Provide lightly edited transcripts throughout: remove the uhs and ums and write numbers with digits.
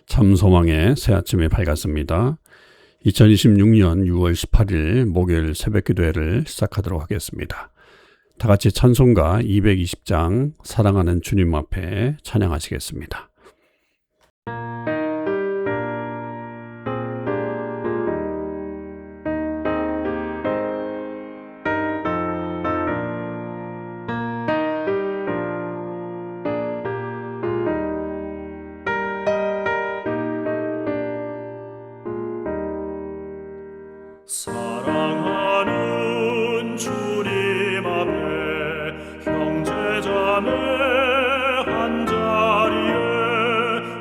참소망의 새아침이 밝았습니다. 2026년 6월 18일 목요일 새벽기도회를 시작하도록 하겠습니다. 다같이 찬송가 220장 사랑하는 주님 앞에 찬양하시겠습니다. 사랑하는 주님 앞에 형제자매 한자리에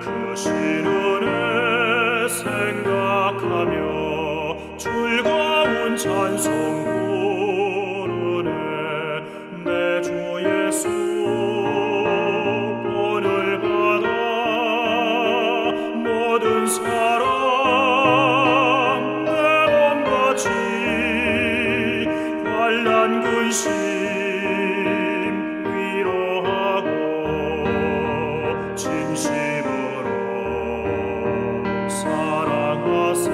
크신 은혜 생각하며 즐거운 찬송 부르네. 내 주 예수 본을 받아 모든 사랑 환난 근심 위로하고 진심으로 사랑하세.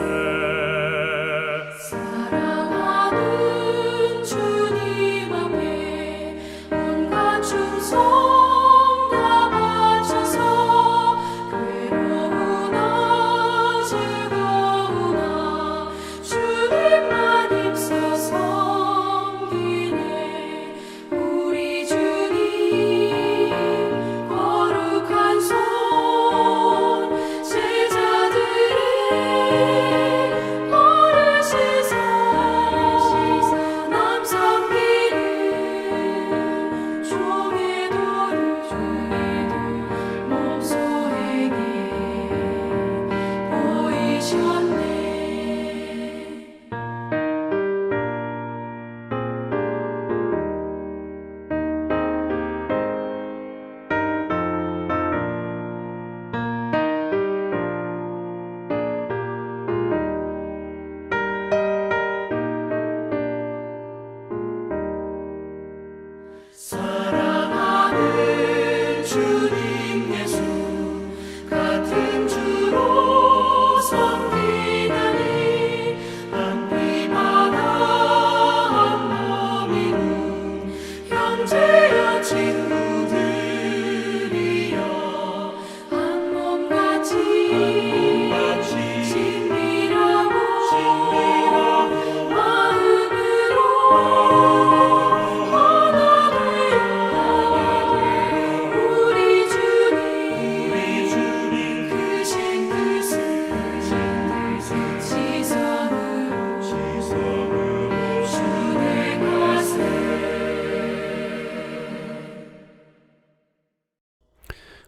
사랑하는 주님 앞에 온갖 충성 다 바쳐서 괴로우나 즐거우나 주님만 힘써서 사랑하는 주님 예수 같은 주로 섬기나니 한 피마다 한 몸이군 형제여 친구들이여 한 몸같이 친밀하고 마음으로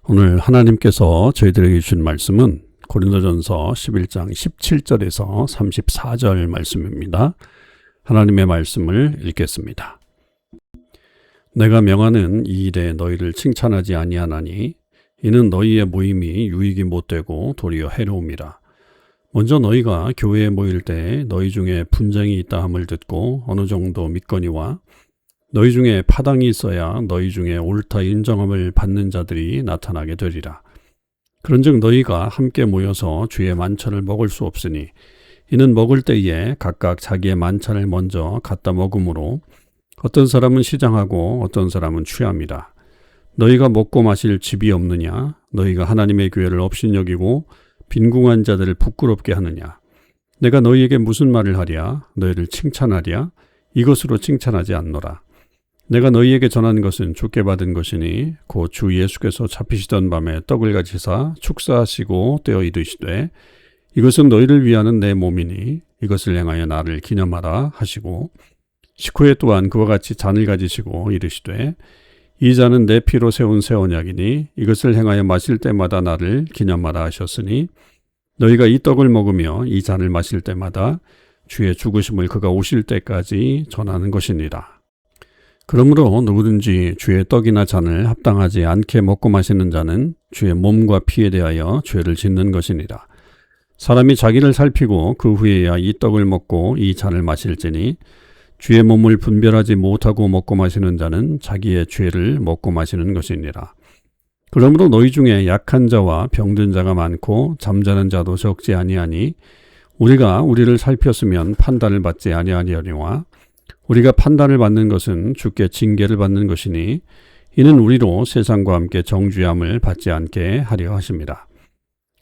오늘 하나님께서 저희들에게 주신 말씀은 고린도전서 11장 17절에서 34절 말씀입니다. 하나님의 말씀을 읽겠습니다. 내가 명하는 이 일에 너희를 칭찬하지 아니하나니 이는 너희의 모임이 유익이 못되고 도리어 해로움이라. 먼저 너희가 교회에 모일 때 너희 중에 분쟁이 있다 함을 듣고 어느 정도 믿거니와 너희 중에 파당이 있어야 너희 중에 옳다 인정함을 받는 자들이 나타나게 되리라. 그런즉 너희가 함께 모여서 주의 만찬을 먹을 수 없으니 이는 먹을 때에 각각 자기의 만찬을 먼저 갖다 먹음으로 어떤 사람은 시장하고 어떤 사람은 취함이라. 너희가 먹고 마실 집이 없느냐? 너희가 하나님의 교회를 업신여기고 빈궁한 자들을 부끄럽게 하느냐? 내가 너희에게 무슨 말을 하랴? 너희를 칭찬하랴? 이것으로 칭찬하지 않노라. 내가 너희에게 전한 것은 주께 받은 것이니 곧 주 예수께서 잡히시던 밤에 떡을 가지사 축사하시고 떼어 이르시되 이것은 너희를 위하는 내 몸이니 이것을 행하여 나를 기념하라 하시고 식후에 또한 그와 같이 잔을 가지시고 이르시되 이 잔은 내 피로 세운 새 언약이니 이것을 행하여 마실 때마다 나를 기념하라 하셨으니 너희가 이 떡을 먹으며 이 잔을 마실 때마다 주의 죽으심을 그가 오실 때까지 전하는 것이니라. 그러므로 누구든지 주의 떡이나 잔을 합당하지 않게 먹고 마시는 자는 주의 몸과 피에 대하여 죄를 짓는 것이니라. 사람이 자기를 살피고 그 후에야 이 떡을 먹고 이 잔을 마실지니 주의 몸을 분별하지 못하고 먹고 마시는 자는 자기의 죄를 먹고 마시는 것이니라. 그러므로 너희 중에 약한 자와 병든 자가 많고 잠자는 자도 적지 아니하니 우리가 우리를 살폈으면 판단을 받지 아니하리오니와 우리가 판단을 받는 것은 주께 징계를 받는 것이니 이는 우리로 세상과 함께 정죄함을 받지 않게 하려 하십니다.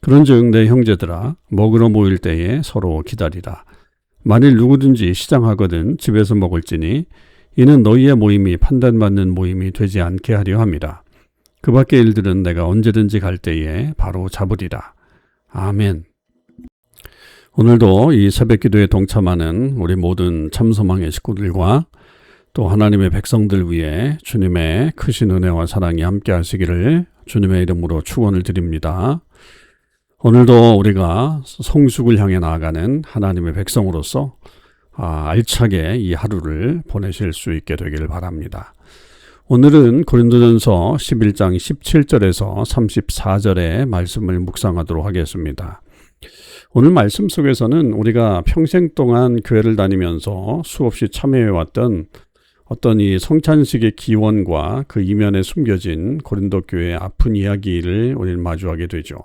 그런즉 내 형제들아 먹으러 모일 때에 서로 기다리라. 만일 누구든지 시장하거든 집에서 먹을지니 이는 너희의 모임이 판단받는 모임이 되지 않게 하려 합니다. 그 밖의 일들은 내가 언제든지 갈 때에 바로 잡으리라. 아멘. 오늘도 이 새벽기도에 동참하는 우리 모든 참소망의 식구들과 또 하나님의 백성들 위해 주님의 크신 은혜와 사랑이 함께 하시기를 주님의 이름으로 축원을 드립니다. 오늘도 우리가 성숙을 향해 나아가는 하나님의 백성으로서 알차게 이 하루를 보내실 수 있게 되기를 바랍니다. 오늘은 고린도전서 11장 17절에서 34절의 말씀을 묵상하도록 하겠습니다. 오늘 말씀 속에서는 우리가 평생 동안 교회를 다니면서 수없이 참여해왔던 어떤 이 성찬식의 기원과 그 이면에 숨겨진 고린도 교회의 아픈 이야기를 우리는 마주하게 되죠.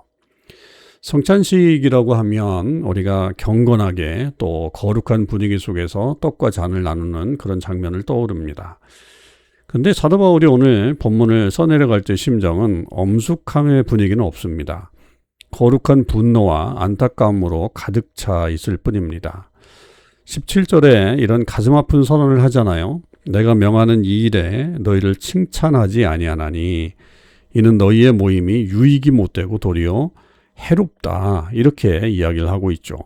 성찬식이라고 하면 우리가 경건하게 또 거룩한 분위기 속에서 떡과 잔을 나누는 그런 장면을 떠오릅니다. 근데 사도 바울이 오늘 본문을 써내려갈 때 심정은 엄숙함의 분위기는 없습니다. 거룩한 분노와 안타까움으로 가득 차 있을 뿐입니다. 17절에 이런 가슴 아픈 선언을 하잖아요. 내가 명하는 이 일에 너희를 칭찬하지 아니하나니 이는 너희의 모임이 유익이 못되고 도리어 해롭다, 이렇게 이야기를 하고 있죠.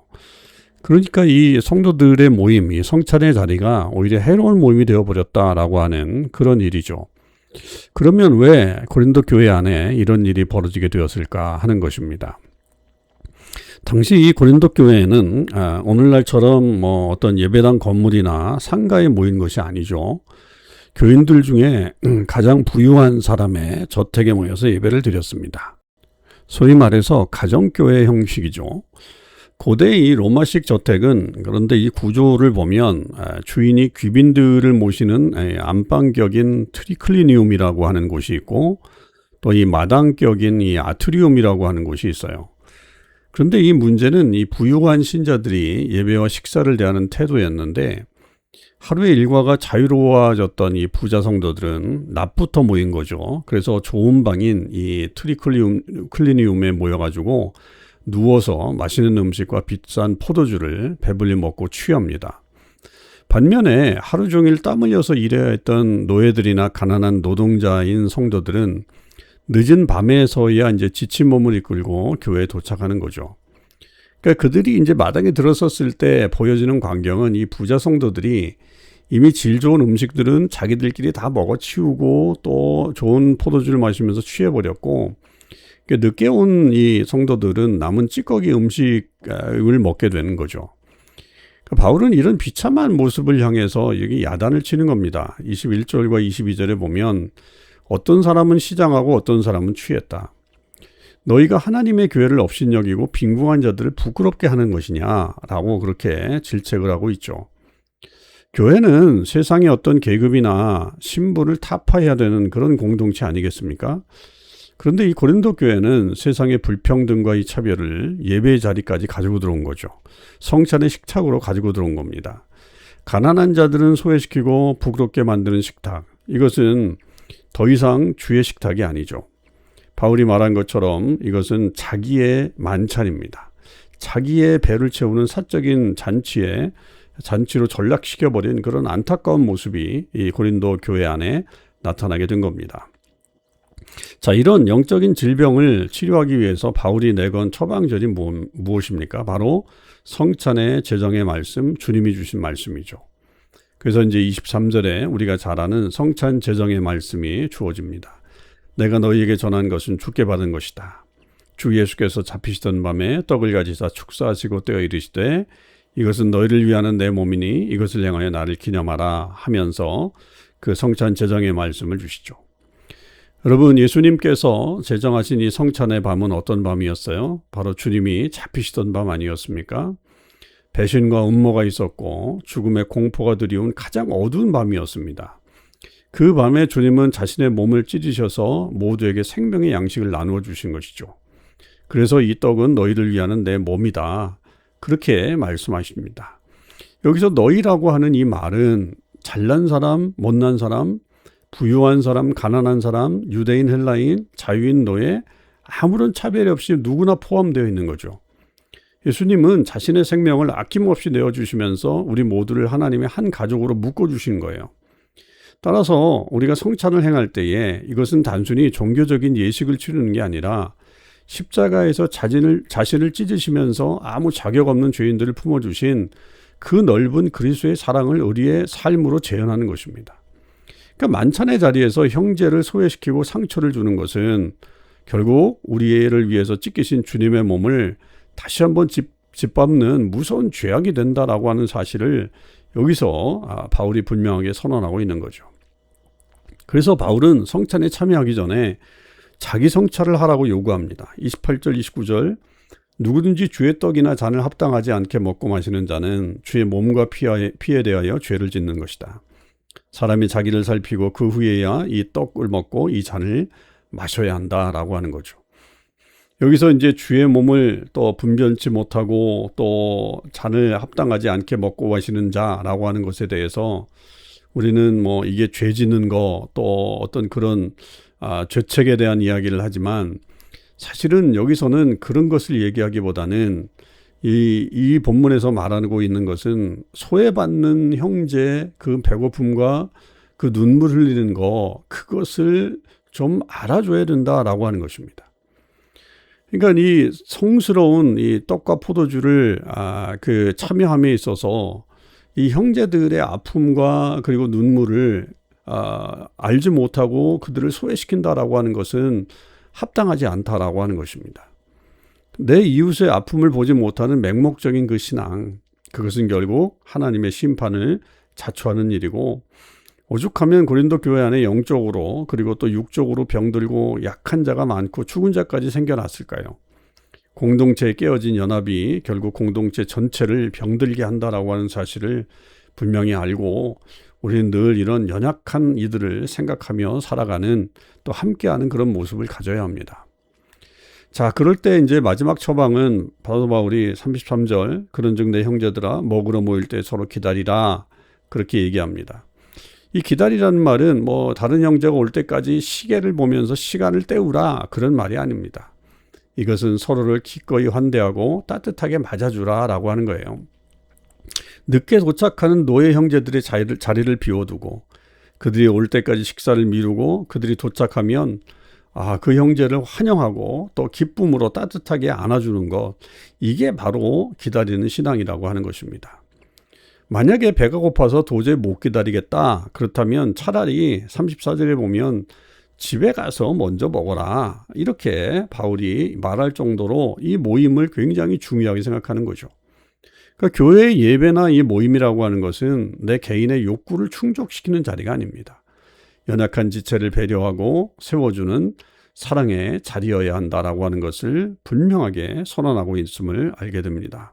그러니까 이 성도들의 모임, 이 성찬의 자리가 오히려 해로운 모임이 되어버렸다라고 하는 그런 일이죠. 그러면 왜 고린도 교회 안에 이런 일이 벌어지게 되었을까 하는 것입니다. 당시 이 고린도 교회에는 오늘날처럼 어떤 예배당 건물이나 상가에 모인 것이 아니죠. 교인들 중에 가장 부유한 사람의 저택에 모여서 예배를 드렸습니다. 소위 말해서 가정교회 형식이죠. 고대 이 로마식 저택은 그런데 이 구조를 보면 주인이 귀빈들을 모시는 안방격인 트리클리니움이라고 하는 곳이 있고 또 이 마당격인 이 아트리움이라고 하는 곳이 있어요. 그런데 이 문제는 이 부유한 신자들이 예배와 식사를 대하는 태도였는데 하루의 일과가 자유로워졌던 이 부자 성도들은 낮부터 모인 거죠. 그래서 좋은 방인 이 트리클리니움에 모여가지고 누워서 맛있는 음식과 비싼 포도주를 배불리 먹고 취합니다. 반면에 하루 종일 땀 흘려서 일해야 했던 노예들이나 가난한 노동자인 성도들은 늦은 밤에서야 이제 지친 몸을 이끌고 교회에 도착하는 거죠. 그러니까 그들이 이제 마당에 들어섰을 때 보여지는 광경은 이 부자 성도들이 이미 질 좋은 음식들은 자기들끼리 다 먹어치우고 또 좋은 포도주를 마시면서 취해버렸고, 늦게 온 이 성도들은 남은 찌꺼기 음식을 먹게 되는 거죠. 바울은 이런 비참한 모습을 향해서 여기 야단을 치는 겁니다. 21절과 22절에 보면 어떤 사람은 시장하고 어떤 사람은 취했다. 너희가 하나님의 교회를 업신여기고 빈궁한 자들을 부끄럽게 하는 것이냐라고 그렇게 질책을 하고 있죠. 교회는 세상의 어떤 계급이나 신분을 타파해야 되는 그런 공동체 아니겠습니까? 그런데 이 고린도 교회는 세상의 불평등과 이 차별을 예배의 자리까지 가지고 들어온 거죠. 성찬의 식탁으로 가지고 들어온 겁니다. 가난한 자들은 소외시키고 부끄럽게 만드는 식탁, 이것은 더 이상 주의 식탁이 아니죠. 바울이 말한 것처럼 이것은 자기의 만찬입니다. 자기의 배를 채우는 사적인 잔치로 전락시켜버린 그런 안타까운 모습이 이 고린도 교회 안에 나타나게 된 겁니다. 자, 이런 영적인 질병을 치료하기 위해서 바울이 내건 처방전이 무엇입니까? 바로 성찬의 제정의 말씀, 주님이 주신 말씀이죠. 그래서 이제 23절에 우리가 잘 아는 성찬 제정의 말씀이 주어집니다. 내가 너희에게 전한 것은 주께 받은 것이다. 주 예수께서 잡히시던 밤에 떡을 가지사 축사하시고 떼어 이르시되 이것은 너희를 위하는 내 몸이니 이것을 행하여 나를 기념하라 하면서 그 성찬 제정의 말씀을 주시죠. 여러분, 예수님께서 제정하신 이 성찬의 밤은 어떤 밤이었어요? 바로 주님이 잡히시던 밤 아니었습니까? 배신과 음모가 있었고 죽음의 공포가 드리운 가장 어두운 밤이었습니다. 그 밤에 주님은 자신의 몸을 찢으셔서 모두에게 생명의 양식을 나누어 주신 것이죠. 그래서 이 떡은 너희를 위하는 내 몸이다. 그렇게 말씀하십니다. 여기서 너희라고 하는 이 말은 잘난 사람, 못난 사람, 부유한 사람, 가난한 사람, 유대인, 헬라인, 자유인, 노예, 아무런 차별이 없이 누구나 포함되어 있는 거죠. 예수님은 자신의 생명을 아낌없이 내어주시면서 우리 모두를 하나님의 한 가족으로 묶어주신 거예요. 따라서 우리가 성찬을 행할 때에 이것은 단순히 종교적인 예식을 치르는 게 아니라 십자가에서 자신을 찢으시면서 아무 자격 없는 죄인들을 품어주신 그 넓은 그리스도의 사랑을 우리의 삶으로 재현하는 것입니다. 그러니까 만찬의 자리에서 형제를 소외시키고 상처를 주는 것은 결국 우리를 위해서 찢기신 주님의 몸을 다시 한번 짓밟는 무서운 죄악이 된다라고 하는 사실을 여기서 바울이 분명하게 선언하고 있는 거죠. 그래서 바울은 성찬에 참여하기 전에 자기 성찰을 하라고 요구합니다. 28절, 29절 누구든지 주의 떡이나 잔을 합당하지 않게 먹고 마시는 자는 주의 몸과 피에 대하여 죄를 짓는 것이다. 사람이 자기를 살피고 그 후에야 이 떡을 먹고 이 잔을 마셔야 한다라고 하는 거죠. 여기서 이제 주의 몸을 또 분별치 못하고 또 잔을 합당하지 않게 먹고 마시는 자라고 하는 것에 대해서 우리는 뭐 이게 죄 짓는 거 또 어떤 그런 죄책에 대한 이야기를 하지만 사실은 여기서는 그런 것을 얘기하기보다는 이 본문에서 말하고 있는 것은 소외받는 형제의 그 배고픔과 그 눈물 흘리는 거 그것을 좀 알아줘야 된다라고 하는 것입니다. 그러니까 이 성스러운 이 떡과 포도주를 그 참여함에 있어서 이 형제들의 아픔과 그리고 눈물을 알지 못하고 그들을 소외시킨다라고 하는 것은 합당하지 않다라고 하는 것입니다. 내 이웃의 아픔을 보지 못하는 맹목적인 그 신앙, 그것은 결국 하나님의 심판을 자초하는 일이고 오죽하면 고린도 교회 안에 영적으로 그리고 또 육적으로 병들고 약한 자가 많고 죽은 자까지 생겨났을까요? 공동체에 깨어진 연합이 결국 공동체 전체를 병들게 한다라고 하는 사실을 분명히 알고 우리는 늘 이런 연약한 이들을 생각하며 살아가는 또 함께하는 그런 모습을 가져야 합니다. 자, 그럴 때 이제 마지막 처방은 사도 바울이 33절 그런즉 내 형제들아 먹으러 모일 때 서로 기다리라 그렇게 얘기합니다. 이 기다리라는 말은 뭐 다른 형제가 올 때까지 시계를 보면서 시간을 때우라 그런 말이 아닙니다. 이것은 서로를 기꺼이 환대하고 따뜻하게 맞아주라라고 하는 거예요. 늦게 도착하는 노예 형제들의 자리를 비워두고 그들이 올 때까지 식사를 미루고 그들이 도착하면 그 형제를 환영하고 또 기쁨으로 따뜻하게 안아주는 것, 이게 바로 기다리는 신앙이라고 하는 것입니다. 만약에 배가 고파서 도저히 못 기다리겠다, 그렇다면 차라리 34절에 보면 집에 가서 먼저 먹어라, 이렇게 바울이 말할 정도로 이 모임을 굉장히 중요하게 생각하는 거죠. 그러니까 교회의 예배나 이 모임이라고 하는 것은 내 개인의 욕구를 충족시키는 자리가 아닙니다. 연약한 지체를 배려하고 세워주는 사랑의 자리여야 한다라고 하는 것을 분명하게 선언하고 있음을 알게 됩니다.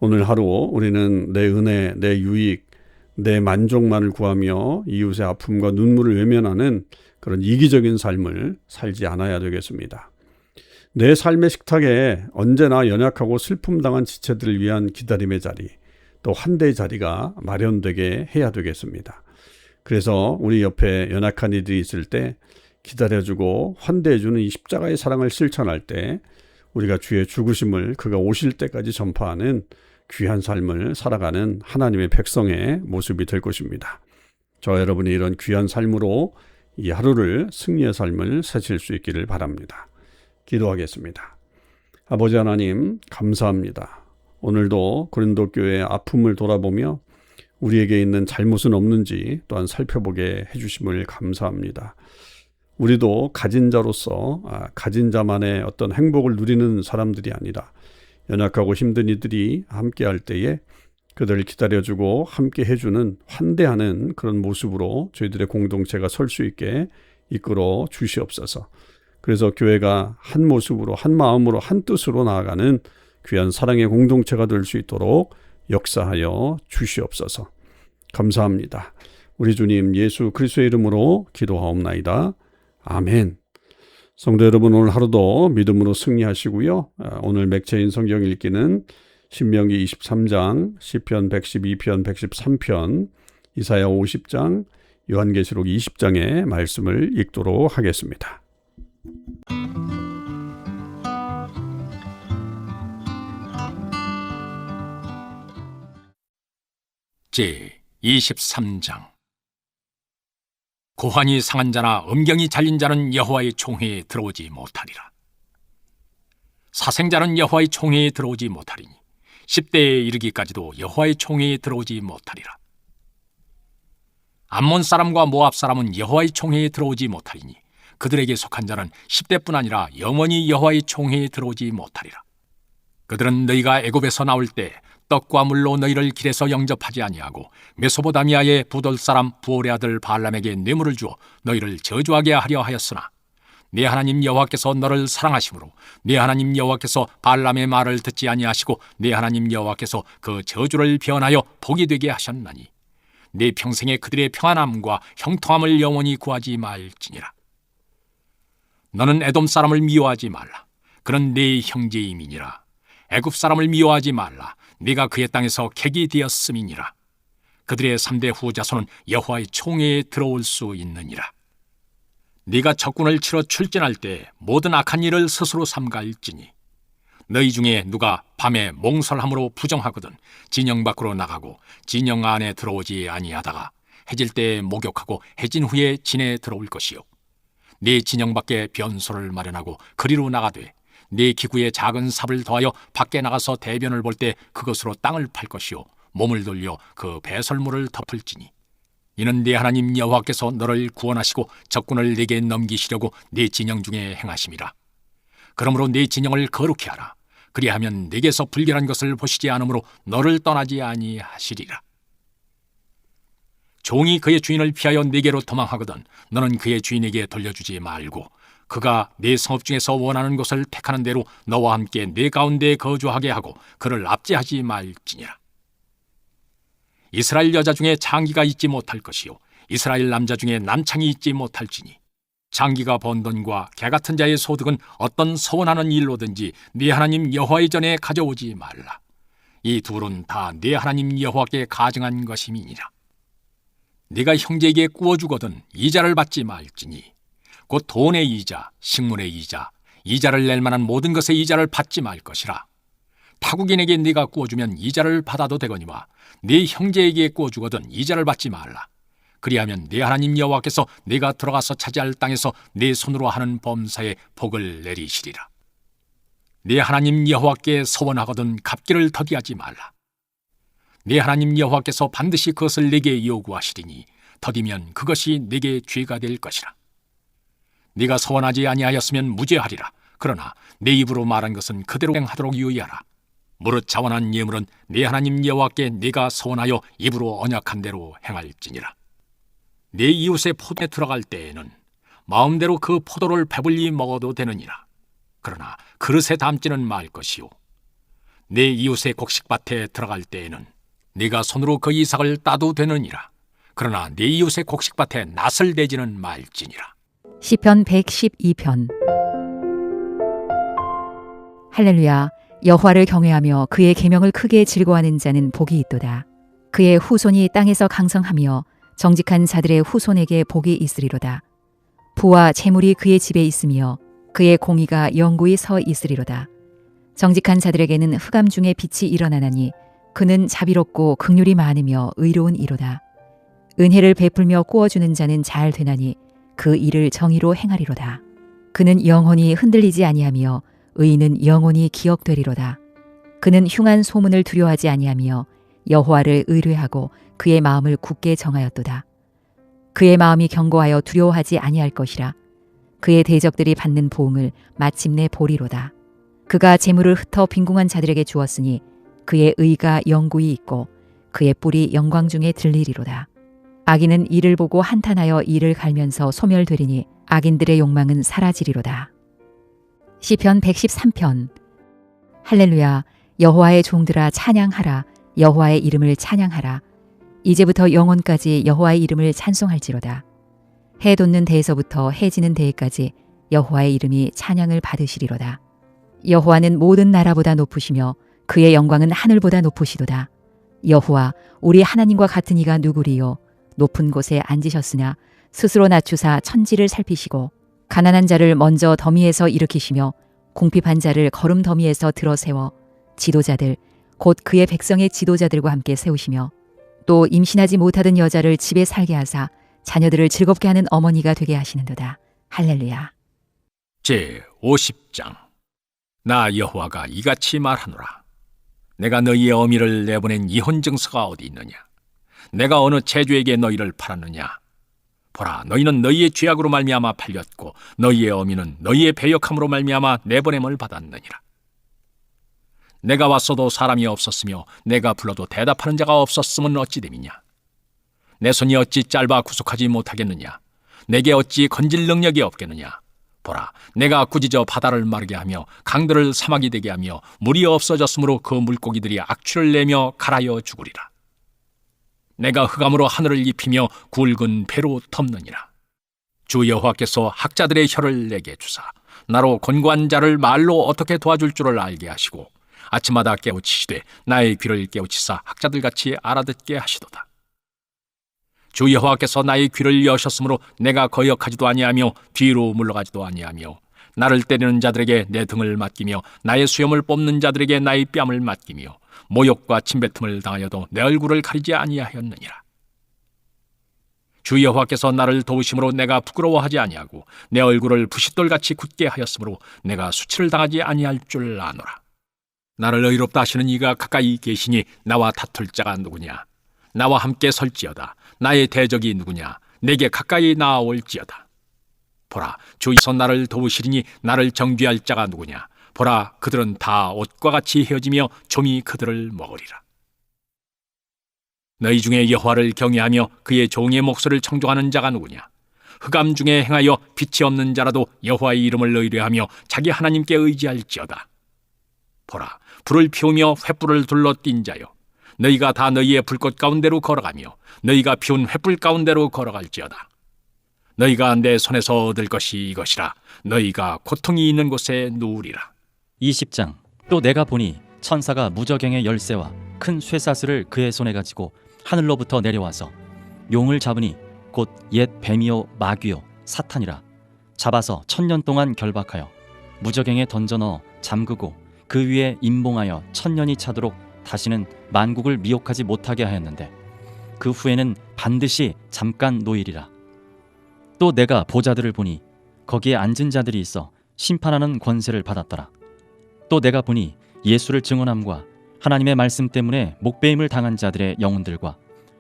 오늘 하루 우리는 내 은혜, 내 유익, 내 만족만을 구하며 이웃의 아픔과 눈물을 외면하는 그런 이기적인 삶을 살지 않아야 되겠습니다. 내 삶의 식탁에 언제나 연약하고 슬픔당한 지체들을 위한 기다림의 자리, 또 환대의 자리가 마련되게 해야 되겠습니다. 그래서 우리 옆에 연약한 이들이 있을 때 기다려주고 환대해주는 이 십자가의 사랑을 실천할 때 우리가 주의 죽으심을 그가 오실 때까지 전파하는 귀한 삶을 살아가는 하나님의 백성의 모습이 될 것입니다. 저와 여러분이 이런 귀한 삶으로 이 하루를 승리의 삶을 사실 수 있기를 바랍니다. 기도하겠습니다. 아버지 하나님, 감사합니다. 오늘도 고린도 교회의 아픔을 돌아보며 우리에게 있는 잘못은 없는지 또한 살펴보게 해주심을 감사합니다. 우리도 가진 자로서 가진 자만의 어떤 행복을 누리는 사람들이 아니라 연약하고 힘든 이들이 함께할 때에 그들을 기다려주고 함께 해주는 환대하는 그런 모습으로 저희들의 공동체가 설 수 있게 이끌어 주시옵소서. 그래서 교회가 한 모습으로 한 마음으로 한 뜻으로 나아가는 귀한 사랑의 공동체가 될 수 있도록 역사하여 주시옵소서. 감사합니다. 우리 주님 예수 그리스도의 이름으로 기도하옵나이다. 아멘. 성도 여러분, 오늘 하루도 믿음으로 승리하시고요. 오늘 맥체인 성경 읽기는 신명기 23장, 시편 112편, 113편, 이사야 50장, 요한계시록 20장의 말씀을 읽도록 하겠습니다. 제 23장. 고환이 상한 자나 음경이 잘린 자는 여호와의 총회에 들어오지 못하리라. 사생자는 여호와의 총회에 들어오지 못하리니 10대에 이르기까지도 여호와의 총회에 들어오지 못하리라. 암몬 사람과 모압 사람은 여호와의 총회에 들어오지 못하리니 그들에게 속한 자는 10대뿐 아니라 영원히 여호와의 총회에 들어오지 못하리라. 그들은 너희가 애굽에서 나올 때 떡과 물로 너희를 길에서 영접하지 아니하고 메소포다미아의 부돌 사람 부올의 아들 발람에게 뇌물을 주어 너희를 저주하게 하려 하였으나 네 하나님 여호와께서 너를 사랑하심으로 네 하나님 여호와께서 발람의 말을 듣지 아니하시고 네 하나님 여호와께서 그 저주를 변하여 복이 되게 하셨나니 네 평생에 그들의 평안함과 형통함을 영원히 구하지 말지니라. 너는 에돔 사람을 미워하지 말라. 그는 네 형제임이니라. 애굽 사람을 미워하지 말라. 네가 그의 땅에서 객이 되었음이니라. 그들의 3대 후자손은 여호와의 총회에 들어올 수 있느니라. 네가 적군을 치러 출전할 때 모든 악한 일을 스스로 삼갈지니 너희 중에 누가 밤에 몽설함으로 부정하거든 진영 밖으로 나가고 진영 안에 들어오지 아니하다가 해질 때에 목욕하고 해진 후에 진에 들어올 것이요 네 진영 밖에 변소를 마련하고 그리로 나가되 네 기구에 작은 삽을 더하여 밖에 나가서 대변을 볼 때 그것으로 땅을 팔 것이요 몸을 돌려 그 배설물을 덮을지니 이는 네 하나님 여호와께서 너를 구원하시고 적군을 네게 넘기시려고 네 진영 중에 행하심이라. 그러므로 네 진영을 거룩히 하라. 그리하면 네게서 불결한 것을 보시지 않으므로 너를 떠나지 아니하시리라. 종이 그의 주인을 피하여 네게로 도망하거든 너는 그의 주인에게 돌려주지 말고 그가 네 성읍 중에서 원하는 곳을 택하는 대로 너와 함께 네 가운데 거주하게 하고 그를 압제하지 말지니라. 이스라엘 여자 중에 장기가 있지 못할 것이요 이스라엘 남자 중에 남창이 있지 못할지니 장기가 번 돈과 개 같은 자의 소득은 어떤 서원하는 일로든지 네 하나님 여호와의 전에 가져오지 말라. 이 둘은 다 네 하나님 여호와께 가증한 것임이니라. 네가 형제에게 꾸어주거든 이자를 받지 말지니 곧 돈의 이자, 식물의 이자, 이자를 낼 만한 모든 것의 이자를 받지 말 것이라. 타국인에게 네가 꾸어주면 이자를 받아도 되거니와 네 형제에게 꾸어주거든 이자를 받지 말라. 그리하면 네 하나님 여호와께서 네가 들어가서 차지할 땅에서 네 손으로 하는 범사에 복을 내리시리라. 네 하나님 여호와께 서원하거든 갚기를 더디하지 말라. 네 하나님 여호와께서 반드시 그것을 네게 요구하시리니 더디면 그것이 네게 죄가 될 것이라. 네가 서원하지 아니하였으면 무죄하리라. 그러나 내 입으로 말한 것은 그대로 행하도록 유의하라. 무릇 자원한 예물은 네 하나님 여호와께 네가 서원하여 입으로 언약한 대로 행할지니라. 네 이웃의 포도에 들어갈 때에는 마음대로 그 포도를 배불리 먹어도 되느니라. 그러나 그릇에 담지는 말 것이요 네 이웃의 곡식밭에 들어갈 때에는 네가 손으로 그 이삭을 따도 되느니라. 그러나 네 이웃의 곡식밭에 낫을 대지는 말지니라. 시편 112편. 할렐루야. 여호와를 경외하며 그의 계명을 크게 즐거워하는 자는 복이 있도다. 그의 후손이 땅에서 강성하며 정직한 자들의 후손에게 복이 있으리로다. 부와 재물이 그의 집에 있으며 그의 공의가 영구히 서 있으리로다. 정직한 자들에게는 흑암 중에 빛이 일어나나니 그는 자비롭고 긍휼이 많으며 의로운 이로다. 은혜를 베풀며 꾸어주는 자는 잘 되나니 그 일을 정의로 행하리로다. 그는 영원히 흔들리지 아니하며 의인은 영원히 기억되리로다. 그는 흉한 소문을 두려워하지 아니하며 여호와를 의뢰하고 그의 마음을 굳게 정하였도다. 그의 마음이 견고하여 두려워하지 아니할 것이라. 그의 대적들이 받는 보응을 마침내 보리로다. 그가 재물을 흩어 빈궁한 자들에게 주었으니 그의 의가 영구히 있고 그의 뿔이 영광 중에 들리리로다. 악인은 이를 보고 한탄하여 이를 갈면서 소멸되리니 악인들의 욕망은 사라지리로다. 시편 113편. 할렐루야. 여호와의 종들아 찬양하라. 여호와의 이름을 찬양하라. 이제부터 영원까지 여호와의 이름을 찬송할지로다. 해 돋는 데에서부터 해 지는 데에까지 여호와의 이름이 찬양을 받으시리로다. 여호와는 모든 나라보다 높으시며 그의 영광은 하늘보다 높으시도다. 여호와 우리 하나님과 같은 이가 누구리요? 높은 곳에 앉으셨으나 스스로 낮추사 천지를 살피시고 가난한 자를 먼저 더미에서 일으키시며 궁핍한 자를 거름 더미에서 들어 세워 지도자들 곧 그의 백성의 지도자들과 함께 세우시며 또 임신하지 못하던 여자를 집에 살게 하사 자녀들을 즐겁게 하는 어머니가 되게 하시는도다. 할렐루야. 제 50장. 나 여호와가 이같이 말하노라. 내가 너희의 어미를 내보낸 이혼 증서가 어디 있느냐? 내가 어느 채주에게 너희를 팔았느냐? 보라, 너희는 너희의 죄악으로 말미암아 팔렸고 너희의 어미는 너희의 배역함으로 말미암아 내보냄을 받았느니라. 내가 왔어도 사람이 없었으며 내가 불러도 대답하는 자가 없었음은 어찌 됨이냐? 내 손이 어찌 짧아 구속하지 못하겠느냐? 내게 어찌 건질 능력이 없겠느냐? 보라, 내가 꾸짖어 바다를 마르게 하며 강들을 사막이 되게 하며 물이 없어졌으므로 그 물고기들이 악취를 내며 갈아여 죽으리라. 내가 흑암으로 하늘을 입히며 굵은 배로 덮느니라. 주 여호와께서 학자들의 혀를 내게 주사 나로 곤고한 자를 말로 어떻게 도와줄 줄을 알게 하시고 아침마다 깨우치시되 나의 귀를 깨우치사 학자들같이 알아듣게 하시도다. 주 여호와께서 나의 귀를 여셨으므로 내가 거역하지도 아니하며 뒤로 물러가지도 아니하며 나를 때리는 자들에게 내 등을 맡기며 나의 수염을 뽑는 자들에게 나의 뺨을 맡기며 모욕과 침뱉음을 당하여도 내 얼굴을 가리지 아니하였느니라. 주 여호와께서 나를 도우심으로 내가 부끄러워하지 아니하고 내 얼굴을 부싯돌같이 굳게 하였으므로 내가 수치를 당하지 아니할 줄 아노라. 나를 의롭다 하시는 이가 가까이 계시니 나와 다툴 자가 누구냐? 나와 함께 설지어다. 나의 대적이 누구냐? 내게 가까이 나아올지어다. 보라, 주께서 나를 도우시리니 나를 정죄할 자가 누구냐? 보라, 그들은 다 옷과 같이 헤어지며 좀이 그들을 먹으리라. 너희 중에 여호와를 경외하며 그의 종의 목소리를 청종하는 자가 누구냐? 흑암 중에 행하여 빛이 없는 자라도 여호와의 이름을 의뢰하며 자기 하나님께 의지할지어다. 보라, 불을 피우며 횃불을 둘러 띈 자여, 너희가 다 너희의 불꽃 가운데로 걸어가며 너희가 피운 횃불 가운데로 걸어갈지어다. 너희가 내 손에서 얻을 것이 이것이라. 너희가 고통이 있는 곳에 누우리라. 20장. 또 내가 보니 천사가 무저갱의 열쇠와 큰 쇠사슬을 그의 손에 가지고 하늘로부터 내려와서 용을 잡으니 곧 옛 뱀이요 마귀요 사탄이라. 잡아서 1000년 동안 결박하여 무저갱에 던져 넣어 잠그고 그 위에 임봉하여 1000년이 차도록 다시는 만국을 미혹하지 못하게 하였는데 그 후에는 반드시 잠깐 노일이라. 또 내가 보좌들을 보니 거기에 앉은 자들이 있어 심판하는 권세를 받았더라. 또 내가 보니 예수를 증언함과 하나님의 말씀 때문에 목배임을 당한 자들의 영혼들과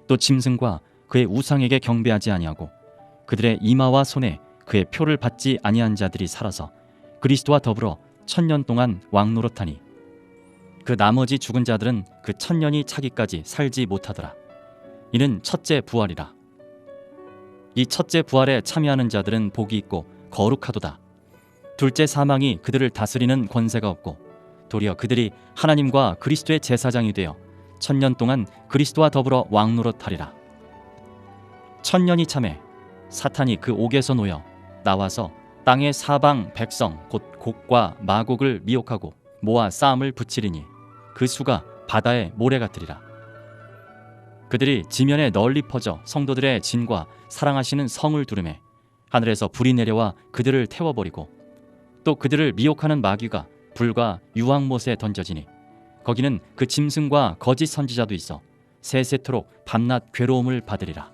또 짐승과 그의 우상에게 경배하지 아니하고 그들의 이마와 손에 그의 표를 받지 아니한 자들이 살아서 그리스도와 더불어 1000년 동안 왕노릇하니 그 나머지 죽은 자들은 그 1000년이 차기까지 살지 못하더라. 이는 첫째 부활이라. 이 첫째 부활에 참여하는 자들은 복이 있고 거룩하도다. 둘째 사망이 그들을 다스리는 권세가 없고 도리어 그들이 하나님과 그리스도의 제사장이 되어 1000년 동안 그리스도와 더불어 왕노릇하리라. 1000년이 참에 사탄이 그 옥에서 놓여 나와서 땅의 사방 백성 곧 곡과 마곡을 미혹하고 모아 싸움을 붙이리니 그 수가 바다의 모래 같으리라. 그들이 지면에 널리 퍼져 성도들의 진과 사랑하시는 성을 두르매 하늘에서 불이 내려와 그들을 태워버리고 또 그들을 미혹하는 마귀가 불과 유황못에 던져지니 거기는 그 짐승과 거짓 선지자도 있어 세세토록 밤낮 괴로움을 받으리라.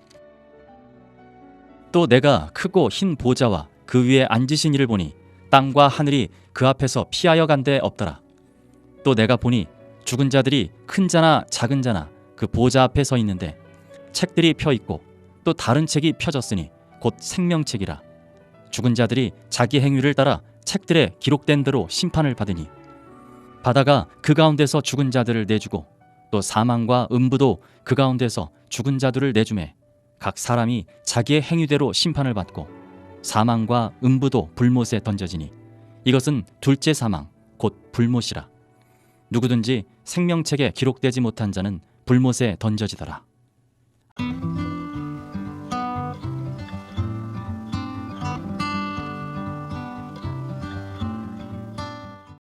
또 내가 크고 흰 보좌와 그 위에 앉으신 이를 보니 땅과 하늘이 그 앞에서 피하여 간 데 없더라. 또 내가 보니 죽은 자들이 큰 자나 작은 자나 그 보좌 앞에 서 있는데 책들이 펴 있고 또 다른 책이 펴졌으니 곧 생명책이라. 죽은 자들이 자기 행위를 따라 책들에 기록된 대로 심판을 받으니 바다가 그 가운데서 죽은 자들을 내주고 또 사망과 음부도 그 가운데서 죽은 자들을 내주매 각 사람이 자기의 행위대로 심판을 받고 사망과 음부도 불못에 던져지니 이것은 둘째 사망 곧 불못이라. 누구든지 생명책에 기록되지 못한 자는 불못에 던져지더라.